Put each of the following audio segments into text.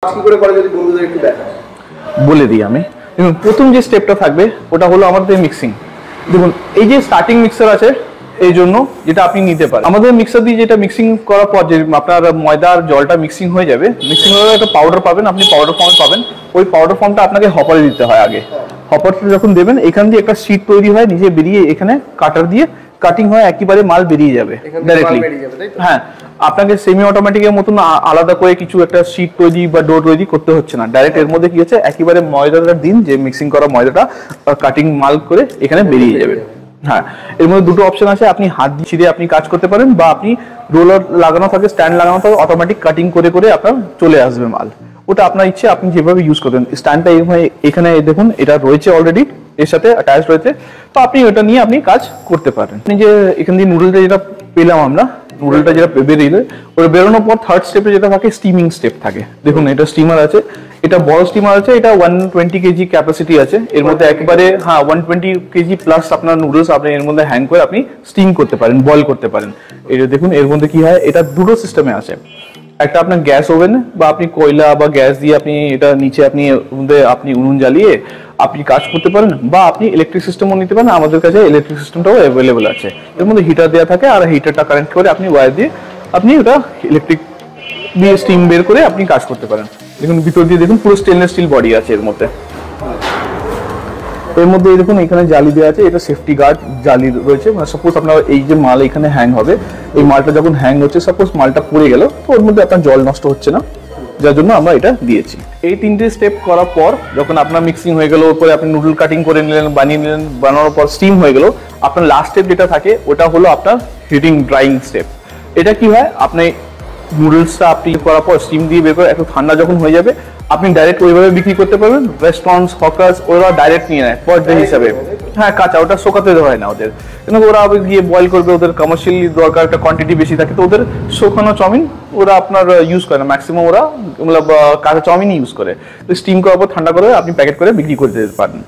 কি করে করে যদি বন্ধুদের একটু দেখাও বলে দিই আমি। দেখুন প্রথম যে স্টেপটা থাকবে ওটা হলো আমাদের মিক্সিং। দেখুন এই যে স্টার্টিং মিক্সার আছে এই জন্য যেটা আপনি নিতে পারেন, আমাদের মিক্সার দিয়ে যেটা মিক্সিং করার পর যে আপনার ময়দা আর জলটা মিক্সিং হয়ে যাবে, মিক্সিং হয়ে একটা পাউডার পাবেন, আপনি পাউডার ফর্ম পাবেন। ওই পাউডার ফর্মটা আপনাকে হপারে দিতে হয় আগে। হপারটা যখন দেবেন এখান দিয়ে একটা শীট তৈরি হয়, নিজে বেরিয়ে এখানে কাটার দিয়ে কাটিং হয়, একেবারে মাল বেরিয়ে যাবে ডাইরেক্টলি। হ্যাঁ, আপনাকে সেমি অটোমেটিকের মতন আলাদা করে কিছু একটা শীট তৈরি বা ডো তৈরি করতে হচ্ছে না, ডাইরেক্ট এর মধ্যে কি হচ্ছে একেবারে ময়দাটার দিন যে মিক্সিং করা ময়দাটা কাটিং মাল করে এখানে বেরিয়ে যাবে। হ্যাঁ, এর মধ্যে দুটো অপশন আছে, আপনি হাত দিয়ে ছিঁড়ে আপনি কাজ করতে পারেন, বা আপনি রোলার লাগানো থাকে, স্ট্যান্ড লাগানো থাকে, অটোমেটিক কাটিং করে করে আপনার চলে আসবে মাল। ওটা আপনার ইচ্ছে, আপনি যেভাবে ইউজ করবেন। স্ট্যান্ডটা এখানে দেখুন এটা রয়েছে অলরেডি, এর সাথে অ্যাটাচ রয়েছে, তো আপনি ওটা নিয়ে আপনি কাজ করতে পারেন। আপনি যে এখান দিয়ে নুডলটা যেটা পেলাম আমরা, নুডলটা যেটা বেরিয়ে ওটা বেরোনোর পর থার্ড স্টেপে যেটা থাকে স্টিমিং স্টেপ থাকে। দেখুন এটা স্টিমার আছে, এটা বড় স্টিমার আছে, এটা 120 কেজি ক্যাপাসিটি আছে। এর মধ্যে একেবারে 120 কেজি প্লাস আপনার নুডলস আপনি এর মধ্যে হ্যাং করে আপনি স্টিম করতে পারেন, বয়েল করতে পারেন। এটা দেখুন এর মধ্যে কি হয়, এটা দুটো সিস্টেমে আছে। একটা আপনার গ্যাস ওভেন বা আপনি কয়লা বা গ্যাস দিয়ে আপনি এটা নিচে আপনি উনুন জ্বালিয়ে আপনি কাজ করতে পারেন, বা আপনি ইলেকট্রিক সিস্টেমও নিতে পারেন। আমাদের কাছে ইলেকট্রিক সিস্টেমটাও অ্যাভেলেবল আছে। এর মধ্যে হিটার দেওয়া থাকে, আর হিটারটা কানেক্ট করে আপনি ওয়্যার দিয়ে আপনি ওটা ইলেকট্রিক দিয়ে স্টিম বের করে আপনি কাজ করতে পারেন। দেখুন ভিতর দিয়ে দেখুন পুরো স্টেনলেস স্টিল বডি আছে এর মধ্যে। এর মধ্যে দেখুন এখানে জালি দেওয়া আছে, এটা সেফটি গার্ড জালি রয়েছে। মানে সাপোজ আপনার এই যে মাল এখানে হ্যাং হবে, এই মালটা যখন হ্যাং হচ্ছে, সাপোজ মালটা পড়ে গেল, তো ওর মধ্যে আপনার জল নষ্ট হচ্ছে না, যার জন্য আমরা এটা দিয়েছি। এই তিনটে স্টেপ করার পর যখন আপনার মিক্সিং হয়ে গেল, ওপরে আপনি নুডল কাটিং করে নিলেন, বানিয়ে নিলেন, বানানোর পর স্টিম হয়ে গেল, আপনার লাস্ট স্টেপ যেটা থাকে ওটা হলো আপনার হিটিং ড্রাইং স্টেপ। এটা কি হয়, আপনি নুডলসটা আপনি করার পর স্টিম দিয়ে বের করে একটু ঠান্ডা যখন হয়ে যাবে, আপনি ডাইরেক্ট ওইভাবে বিক্রি করতে পারবেন। রেস্টুরেন্টস, হকার্স ওরা ডাইরেক্ট নিয়ে নেয় পার ডে হিসাবে। হ্যাঁ, কাঁচা, ওটা শোকাতে দেওয়া হয় না ওদের, কিন্তু ওরা গিয়ে বয়েল করবে, ওদের কমার্শিয়ালি দরকার একটা কোয়ান্টিটি বেশি থাকে, তো ওদের শোকানো চাউমিন ওরা আপনার ইউজ করে না, ম্যাক্সিমাম ওরা কাঁচা চাউমিনই ইউজ করে। তো স্টিম করার পর ঠান্ডা করে আপনি প্যাকেট করে বিক্রি করে দিতে পারেন।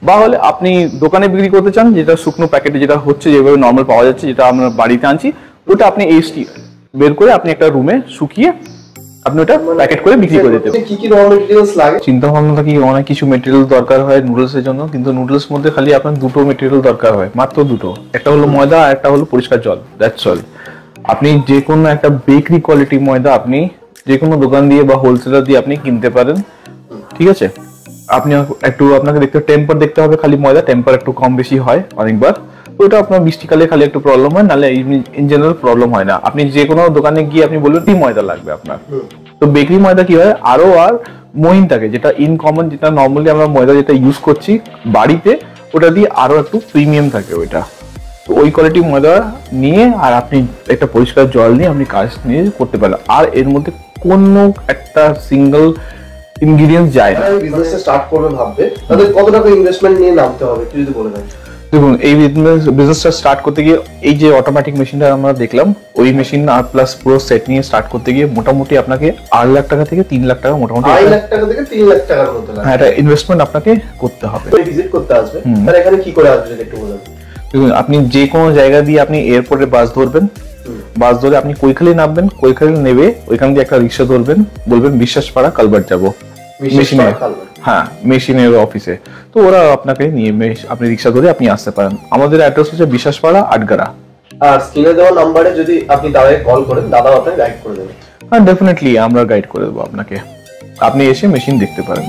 বা হলে আপনি দোকানে বিক্রি করতে চান, যেটা শুকনো প্যাকেটে যেটা হচ্ছে, যেভাবে নর্মাল পাওয়া যাচ্ছে, যেটা আমরা বাড়িতে আনছি, ওটা আপনি বের করে আপনি একটা রুমে শুকিয়ে আপনি ওটা প্যাকেট করে বিক্রি করে দিতে পারেন। কি কি র মেটেরিয়ালস লাগে? চিন্তা ভাবনা থাকি অনেক কিছু মেটেরিয়াল দরকার হয় নুডলসের জন্য, কিন্তু নুডলস মধ্যে খালি আপনার দুটো মেটেরিয়াল দরকার হয়, মাত্র দুটো। একটা হলো ময়দা আর একটা হলো পরিষ্কার জল, দ্যাটস অল। আপনি যে কোনো একটা বেকারি কোয়ালিটি ময়দা আপনি যে কোনো দোকান দিয়ে বা হোলসেলার দিয়ে আপনি কিনতে পারেন, ঠিক আছে। আপনি আপনাকে টেম্পার দেখতে হবে, খালি ময়দা টেম্পার একটু কম বেশি হয় অনেকবার, ওটা আপনার বৃষ্টিকালে খালি একটু প্রবলেম হয়, নাহলে ইন জেনারেল প্রবলেম হয় না। আপনি যে কোনো দোকানে গিয়ে আপনি বলবেন কি ময়দা লাগবে আপনার, তো বেকারি ময়দা কি হয় আর মহিন থাকে, যেটা ইনকমন, যেটা নর্মালি আমরা ময়দা যেটা ইউজ করছি বাড়িতে, ওটা দিয়ে আরো একটু প্রিমিয়াম থাকে ওইটা। তো ওই কোয়ালিটি ময়দা নিয়ে আর আপনি একটা পরিষ্কার জল নিয়ে আপনি কাজ নিয়ে করতে পারেন। আর এর মধ্যে কোনো একটা সিঙ্গেল ইনগ্রিডিয়েন্টস যায় না। বিজনেস স্টার্ট করবে ভাববে, তাদের কত টাকা ইনভেস্টমেন্ট নিয়ে নামতে হবে একটু যদি বলে দেন। দেখুন এই বিজনেসটা স্টার্ট করতে গিয়ে এই যে অটোমেটিক মেশিনটা আমরা দেখলাম, ওই মেশিন আর প্লাস পুরো সেট নিয়ে স্টার্ট করতে গিয়ে মোটামুটি আপনাকে 8 লাখ টাকা থেকে 3 লাখ টাকা মোটামুটি 2 লাখ টাকা থেকে 3 লাখ টাকার মতো লাগে। হ্যাঁ, এটা ইনভেস্টমেন্ট আপনাকে করতে হবে। ভিজিট করতে আসবে, আর এখানে কি করে আসবে যদি একটু বলেন। দেখুন আপনি যে কোনো জায়গা দিয়ে আপনি এয়ারপোর্টে বাস ধরবেন, বাস ধরে আপনি কৈখালি নামবেন, কৈখালি নেবে ওইখান দিয়ে একটা রিক্সা ধরবেন, বলবেন বিশ্বাসপাড়া কালভার্ট যাবো মেশিনে, হ্যাঁ মেশিনের অফিসে, তো ওরা আপনাকে নিয়ে আপনি রিক্সা ধরে আপনি আসতে পারেন। আমাদের অ্যাড্রেস হচ্ছে বিশ্বাসপাড়া আটগাড়া। আর স্ক্রিনে দেওয়া নাম্বারে যদি আপনি দাদাকে কল করেন, দাদা আপনাকে গাইড করে দেবে। হ্যাঁ, ডেফিনেটলি আমরা গাইড করে দেবো আপনাকে, আপনি এসে মেশিন দেখতে পারেন।